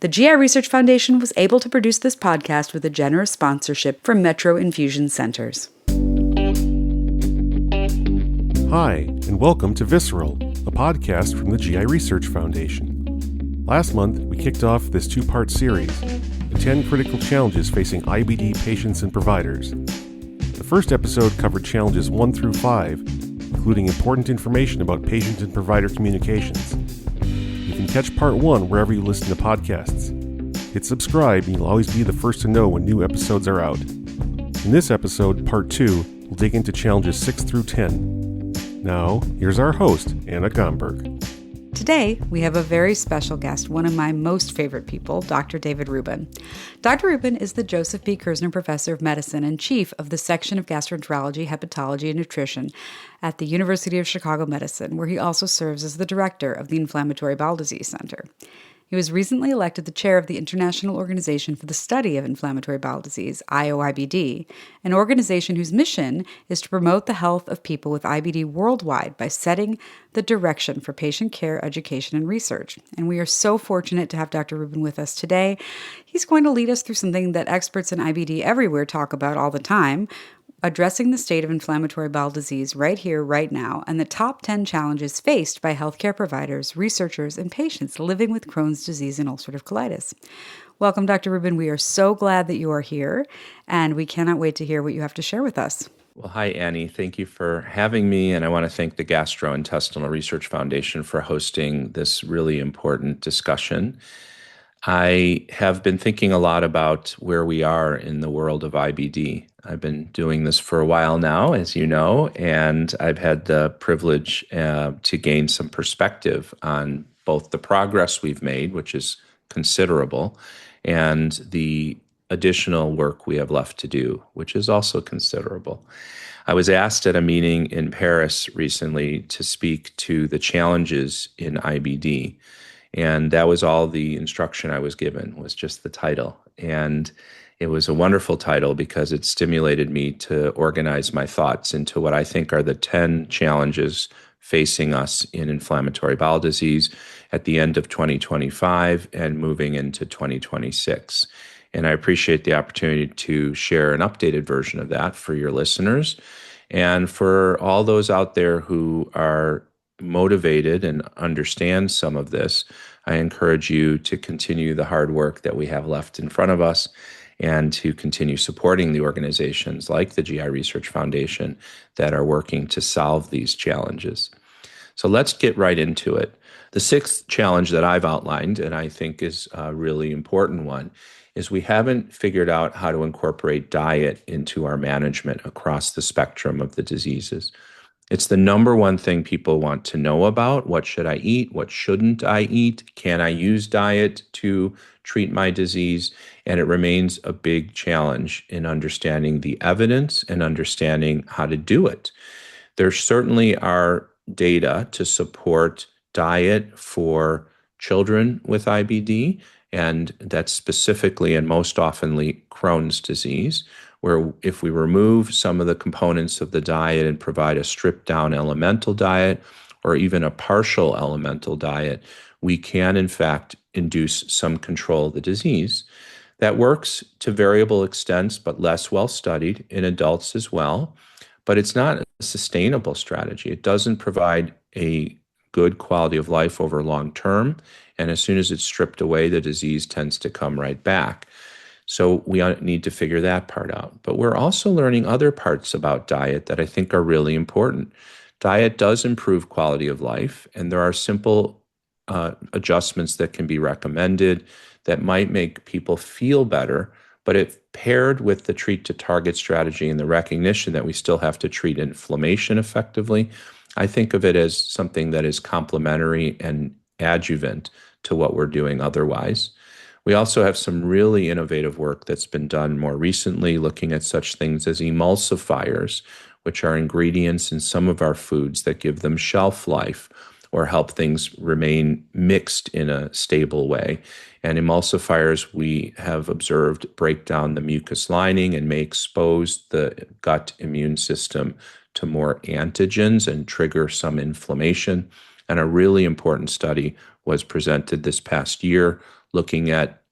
The GI Research Foundation was able to produce this podcast with a generous sponsorship from Metro Infusion Centers. Hi, and welcome to Visceral, a podcast from the GI Research Foundation. Last month, we kicked off this two-part series, the 10 critical challenges facing IBD patients and providers. The first episode covered challenges 1 through 5, including important information about patient and provider communications. You can catch part 1 wherever you listen to podcasts. Hit subscribe and you'll always be the first to know when new episodes are out. In this episode, part 2, we'll dig into challenges 6 through 10. Now, here's our host, Anna Gomberg. Today, we have a very special guest, one of my most favorite people, Dr. David Rubin. Dr. Rubin is the Joseph B. Kirsner Professor of Medicine and Chief of the Section of Gastroenterology, Hepatology and Nutrition at the University of Chicago Medicine, where he also serves as the Director of the Inflammatory Bowel Disease Center. He was recently elected the chair of the International Organization for the Study of Inflammatory Bowel Disease, IOIBD, an organization whose mission is to promote the health of people with IBD worldwide by setting the direction for patient care, education, and research. And we are so fortunate to have Dr. Rubin with us today. He's going to lead us through something that experts in IBD everywhere talk about all the time, addressing the state of inflammatory bowel disease right here, right now, and the top 10 challenges faced by healthcare providers, researchers, and patients living with Crohn's disease and ulcerative colitis. Welcome, Dr. Rubin. We are so glad that you are here, and we cannot wait to hear what you have to share with us. Well, hi, Annie. Thank you for having me, and I want to thank the Gastrointestinal Research Foundation for hosting this really important discussion. I have been thinking a lot about where we are in the world of IBD. I've been doing this for a while now, as you know, and I've had the privilege to gain some perspective on both the progress we've made, which is considerable, and the additional work we have left to do, which is also considerable. I was asked at a meeting in Paris recently to speak to the challenges in IBD. And that was all the instruction I was given, was just the title. And it was a wonderful title because it stimulated me to organize my thoughts into what I think are the 10 challenges facing us in inflammatory bowel disease at the end of 2025 and moving into 2026. And I appreciate the opportunity to share an updated version of that for your listeners and for all those out there who are motivated and understand some of this. I encourage you to continue the hard work that we have left in front of us and to continue supporting the organizations like the GI Research Foundation that are working to solve these challenges. So let's get right into it. The sixth challenge that I've outlined, and I think is a really important one, is we haven't figured out how to incorporate diet into our management across the spectrum of the diseases. It's the number one thing people want to know about. What should I eat? What shouldn't I eat? Can I use diet to treat my disease? And it remains a big challenge in understanding the evidence and understanding how to do it. There certainly are data to support diet for children with IBD, and that's specifically and most oftenly Crohn's disease, where if we remove some of the components of the diet and provide a stripped down elemental diet or even a partial elemental diet, we can in fact induce some control of the disease. That works to variable extents, but less well studied in adults as well. But it's not a sustainable strategy. It doesn't provide a good quality of life over long term. And as soon as it's stripped away, the disease tends to come right back. So we need to figure that part out. But we're also learning other parts about diet that I think are really important. Diet does improve quality of life, and there are simple adjustments that can be recommended that might make people feel better. But if paired with the treat to target strategy and the recognition that we still have to treat inflammation effectively, I think of it as something that is complementary and adjuvant to what we're doing otherwise. We also have some really innovative work that's been done more recently looking at such things as emulsifiers, which are ingredients in some of our foods that give them shelf life or help things remain mixed in a stable way. And emulsifiers, we have observed, break down the mucus lining and may expose the gut immune system to more antigens and trigger some inflammation. And a really important study was presented this past year looking at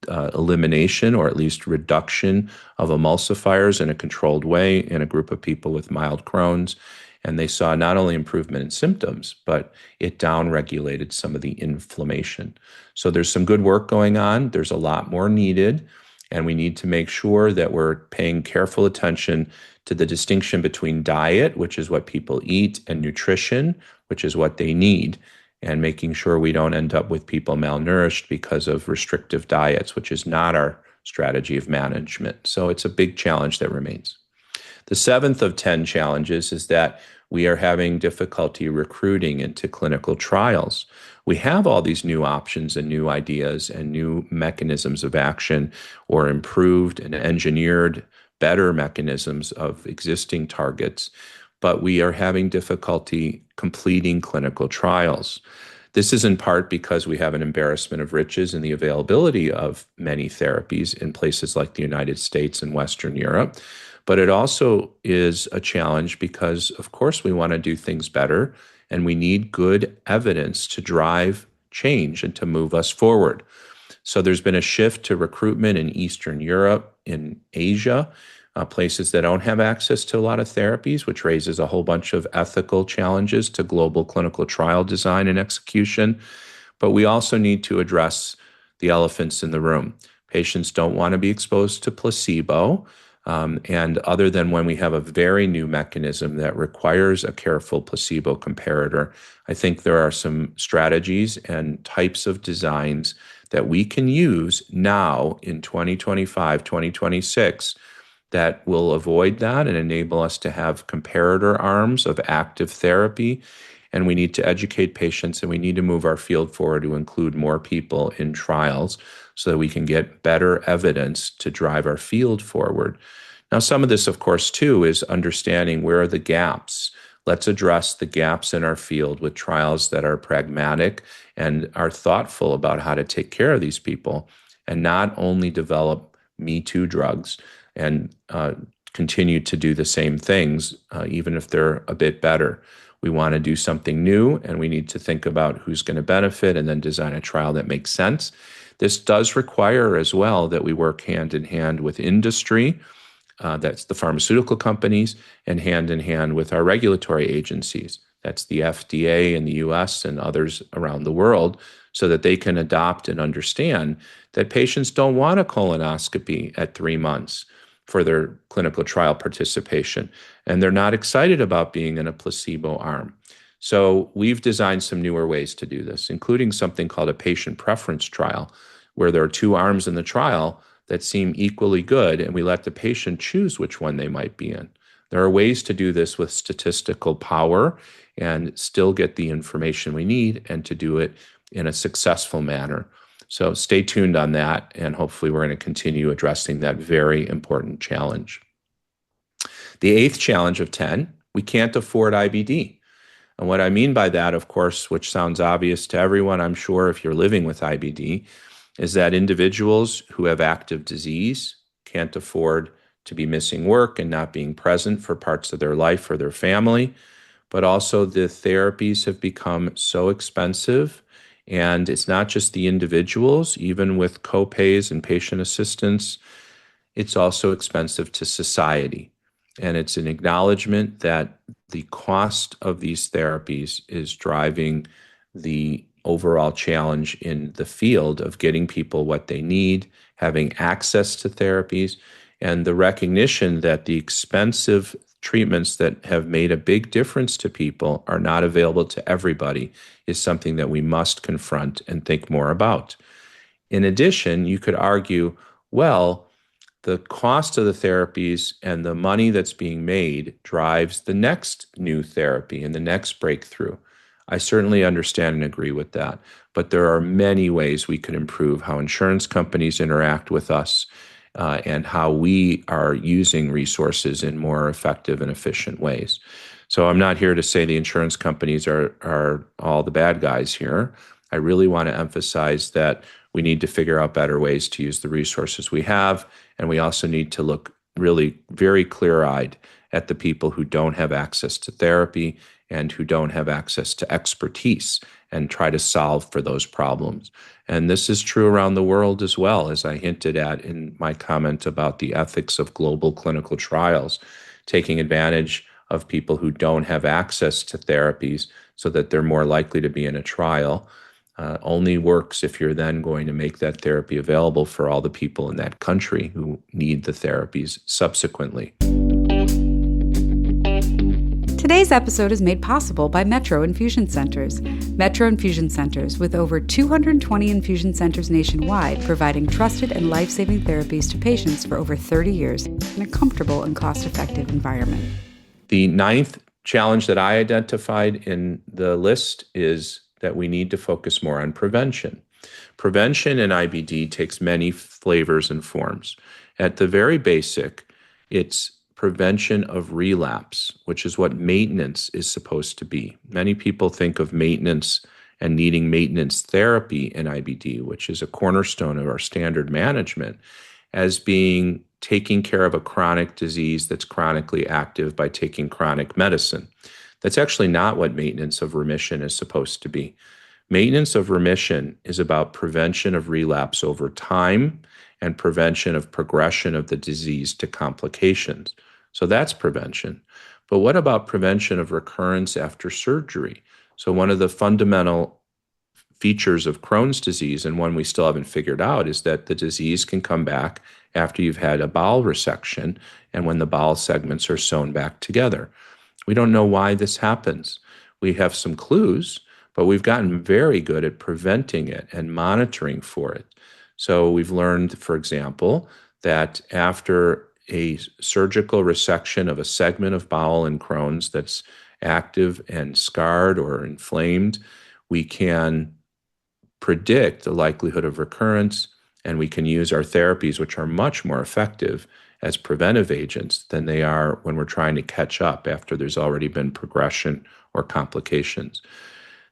elimination or at least reduction of emulsifiers in a controlled way in a group of people with mild Crohn's. And they saw not only improvement in symptoms, but it downregulated some of the inflammation. So there's some good work going on. There's a lot more needed. And we need to make sure that we're paying careful attention to the distinction between diet, which is what people eat, and nutrition, which is what they need, and making sure we don't end up with people malnourished because of restrictive diets, which is not our strategy of management. So it's a big challenge that remains. The seventh of 10 challenges is that we are having difficulty recruiting into clinical trials. We have all these new options and new ideas and new mechanisms of action, or improved and engineered better mechanisms of existing targets, but we are having difficulty completing clinical trials. This is in part because we have an embarrassment of riches in the availability of many therapies in places like the United States and Western Europe. But it also is a challenge because, of course, we want to do things better, and we need good evidence to drive change and to move us forward. So there's been a shift to recruitment in Eastern Europe, in Asia, places that don't have access to a lot of therapies, which raises a whole bunch of ethical challenges to global clinical trial design and execution. But we also need to address the elephants in the room. Patients don't want to be exposed to placebo. And other than when we have a very new mechanism that requires a careful placebo comparator, I think there are some strategies and types of designs that we can use now in 2025, 2026, that will avoid that and enable us to have comparator arms of active therapy. And we need to educate patients, and we need to move our field forward to include more people in trials so that we can get better evidence to drive our field forward. Now, some of this, of course, too, is understanding where are the gaps. Let's address the gaps in our field with trials that are pragmatic and are thoughtful about how to take care of these people, and not only develop Me Too drugs and continue to do the same things, even if they're a bit better. We want to do something new, and we need to think about who's going to benefit and then design a trial that makes sense. This does require as well that we work hand in hand with industry, that's the pharmaceutical companies, and hand in hand with our regulatory agencies. That's the FDA in the US and others around the world, so that they can adopt and understand that patients don't want a colonoscopy at 3 months for their clinical trial participation, and they're not excited about being in a placebo arm. So we've designed some newer ways to do this, including something called a patient preference trial, where there are 2 arms in the trial that seem equally good, and we let the patient choose which one they might be in. There are ways to do this with statistical power and still get the information we need, and to do it in a successful manner. So stay tuned on that, and hopefully we're going to continue addressing that very important challenge. The 8th challenge of 10, we can't afford IBD. And what I mean by that, of course, which sounds obvious to everyone, I'm sure, if you're living with IBD, is that individuals who have active disease can't afford to be missing work and not being present for parts of their life or their family. But also the therapies have become so expensive. And it's not just the individuals, even with copays and patient assistance, it's also expensive to society. And it's an acknowledgement that the cost of these therapies is driving the overall challenge in the field of getting people what they need, having access to therapies, and the recognition that the expensive treatments that have made a big difference to people are not available to everybody is something that we must confront and think more about. In addition, you could argue, well, the cost of the therapies and the money that's being made drives the next new therapy and the next breakthrough. I certainly understand and agree with that, but there are many ways we could improve how insurance companies interact with us and how we are using resources in more effective and efficient ways. So I'm not here to say the insurance companies are all the bad guys here. I really want to emphasize that we need to figure out better ways to use the resources we have, and we also need to look really very clear-eyed at the people who don't have access to therapy and who don't have access to expertise. and try to solve for those problems. And this is true around the world as well, as I hinted at in my comment about the ethics of global clinical trials, taking advantage of people who don't have access to therapies so that they're more likely to be in a trial. Only works if you're then going to make that therapy available for all the people in that country who need the therapies subsequently. Today's episode is made possible by Metro Infusion Centers. Metro Infusion Centers, with over 220 infusion centers nationwide, providing trusted and life-saving therapies to patients for over 30 years in a comfortable and cost-effective environment. The ninth challenge that I identified in the list is that we need to focus more on prevention. Prevention in IBD takes many flavors and forms. At the very basic, it's prevention of relapse, which is what maintenance is supposed to be. Many people think of maintenance and needing maintenance therapy in IBD, which is a cornerstone of our standard management, as being taking care of a chronic disease that's chronically active by taking chronic medicine. That's actually not what maintenance of remission is supposed to be. Maintenance of remission is about prevention of relapse over time and prevention of progression of the disease to complications. So that's prevention. But what about prevention of recurrence after surgery? So one of the fundamental features of Crohn's disease, and one we still haven't figured out, is that the disease can come back after you've had a bowel resection and when the bowel segments are sewn back together. We don't know why this happens. We have some clues, but we've gotten very good at preventing it and monitoring for it. So we've learned, for example, that after a surgical resection of a segment of bowel in Crohn's that's active and scarred or inflamed, we can predict the likelihood of recurrence, and we can use our therapies, which are much more effective as preventive agents than they are when we're trying to catch up after there's already been progression or complications.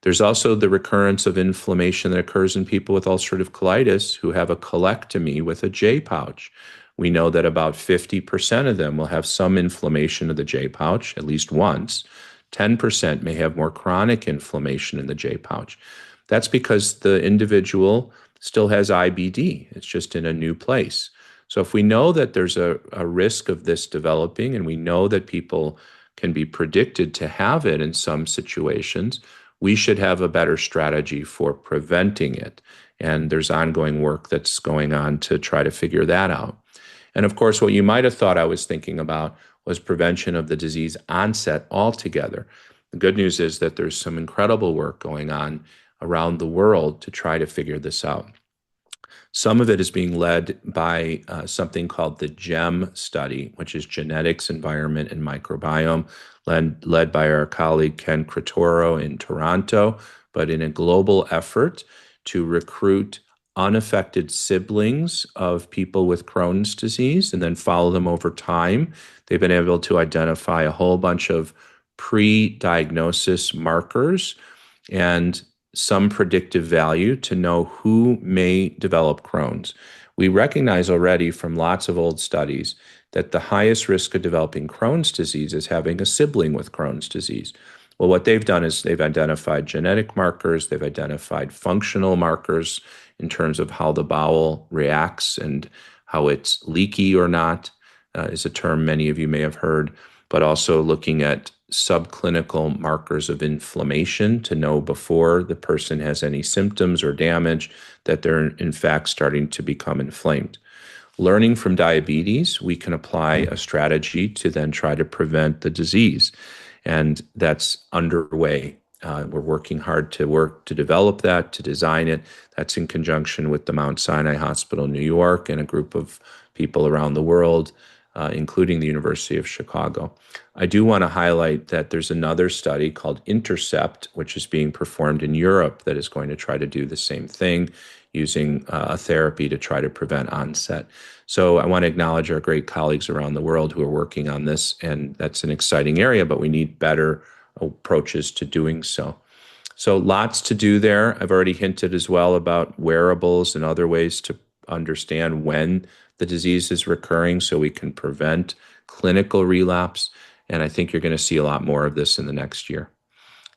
There's also the recurrence of inflammation that occurs in people with ulcerative colitis who have a colectomy with a J pouch. We know that about 50% of them will have some inflammation of the J pouch at least once. 10% may have more chronic inflammation in the J pouch. That's because the individual still has IBD. It's just in a new place. So if we know that there's a risk of this developing, and we know that people can be predicted to have it in some situations, we should have a better strategy for preventing it. And there's ongoing work that's going on to try to figure that out. And of course, what you might have thought I was thinking about was prevention of the disease onset altogether. The good news is that there's some incredible work going on around the world to try to figure this out. Some of it is being led by something called the GEM study, which is Genetics, Environment, and Microbiome, led by our colleague Ken Cretoro in Toronto, but in a global effort to recruit unaffected siblings of people with Crohn's disease and then follow them over time. They've been able to identify a whole bunch of pre-diagnosis markers and some predictive value to know who may develop Crohn's. We recognize already from lots of old studies that the highest risk of developing Crohn's disease is having a sibling with Crohn's disease. Well, what they've done is they've identified genetic markers, they've identified functional markers in terms of how the bowel reacts and how it's leaky or not, is a term many of you may have heard, but also looking at subclinical markers of inflammation to know before the person has any symptoms or damage that they're in fact starting to become inflamed. Learning from diabetes, we can apply a strategy to then try to prevent the disease. And that's underway. We're working hard to develop that, to design it. That's in conjunction with the Mount Sinai Hospital in New York and a group of people around the world, including the University of Chicago. I do want to highlight that there's another study called Intercept, which is being performed in Europe that is going to try to do the same thing using a therapy to try to prevent onset. So I want to acknowledge our great colleagues around the world who are working on this, and that's an exciting area, but we need better approaches to doing so. So lots to do there. I've already hinted as well about wearables and other ways to understand when the disease is recurring so we can prevent clinical relapse. And I think you're going to see a lot more of this in the next year.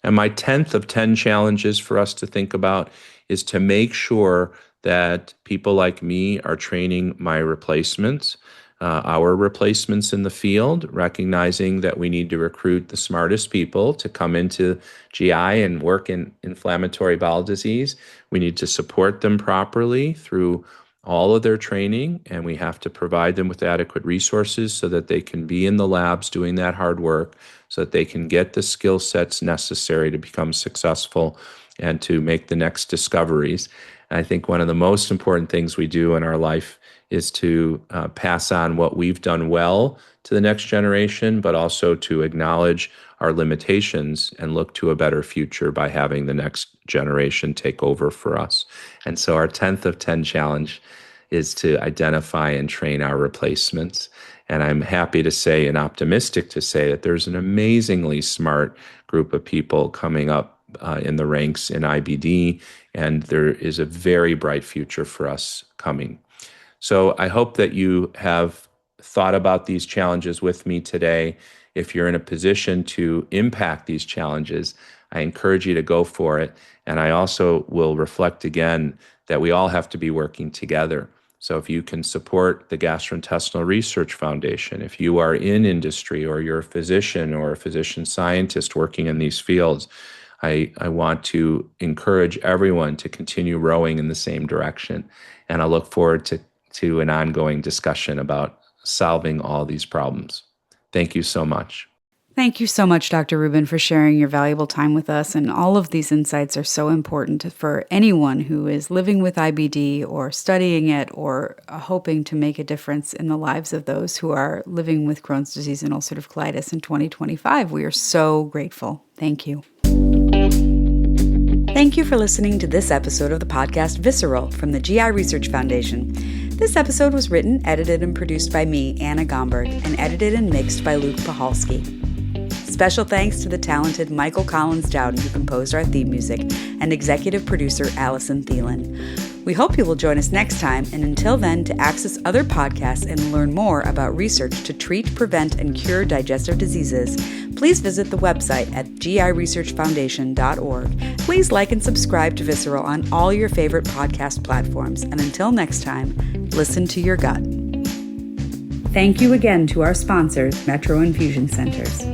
And my 10th of 10 challenges for us to think about is to make sure that people like me are training my replacements, our replacements in the field, recognizing that we need to recruit the smartest people to come into GI and work in inflammatory bowel disease. We need to support them properly through all of their training, and we have to provide them with adequate resources so that they can be in the labs doing that hard work, so that they can get the skill sets necessary to become successful and to make the next discoveries. And I think one of the most important things we do in our life is to pass on what we've done well to the next generation, but also to acknowledge our limitations and look to a better future by having the next generation take over for us. And so our 10th of 10 challenge is to identify and train our replacements. And I'm happy to say and optimistic to say that there's an amazingly smart group of people coming up in the ranks in IBD, and there is a very bright future for us coming. So I hope that you have thought about these challenges with me today. If you're in a position to impact these challenges, I encourage you to go for it. And I also will reflect again that we all have to be working together. So if you can support the Gastrointestinal Research Foundation, if you are in industry or you're a physician or a physician scientist working in these fields, I want to encourage everyone to continue rowing in the same direction. And I look forward to an ongoing discussion about solving all these problems. Thank you so much. Thank you so much, Dr. Rubin, for sharing your valuable time with us. And all of these insights are so important for anyone who is living with IBD or studying it or hoping to make a difference in the lives of those who are living with Crohn's disease and ulcerative colitis in 2025. We are so grateful. Thank you. Thank you for listening to this episode of the podcast Visceral from the GI Research Foundation. This episode was written, edited, and produced by me, Anna Gomberg, and edited and mixed by Luke Pahalski. Special thanks to the talented Michael Collins Dowden, who composed our theme music, and executive producer Allison Thielen. We hope you will join us next time, and until then, to access other podcasts and learn more about research to treat, prevent, and cure digestive diseases, please visit the website at giresearchfoundation.org. Please like and subscribe to Visceral on all your favorite podcast platforms, and until next time, listen to your gut. Thank you again to our sponsors, Metro Infusion Centers.